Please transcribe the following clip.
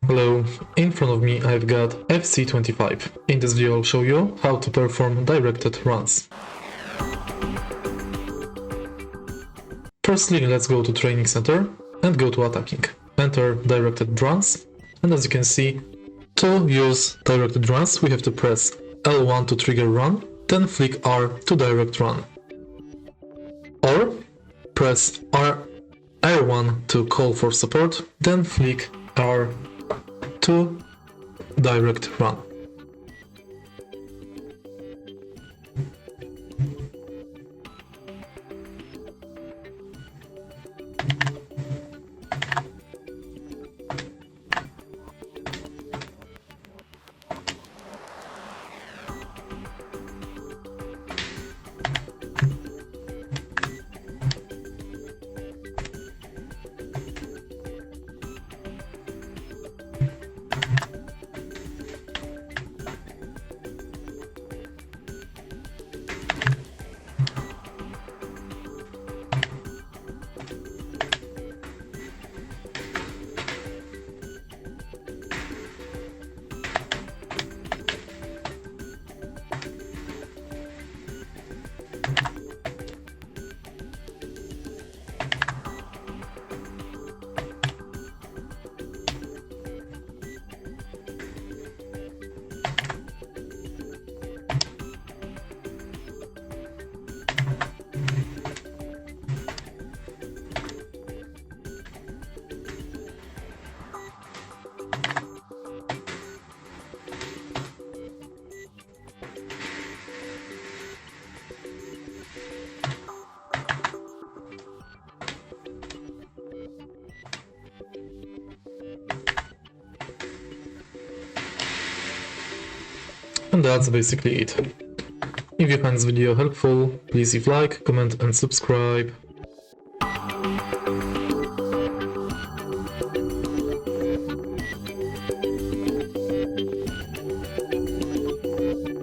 Hello, in front of me I've got FC25. In this video I'll show you how to perform directed runs. Firstly, let's go to Training Center and go to Attacking. Enter directed runs, and as you can see, to use directed runs we have to press L1 to trigger run, then flick R to direct run. Or press R1 to call for support, then flick R to direct run. And that's basically it. If you find this video helpful, please leave like, comment and subscribe.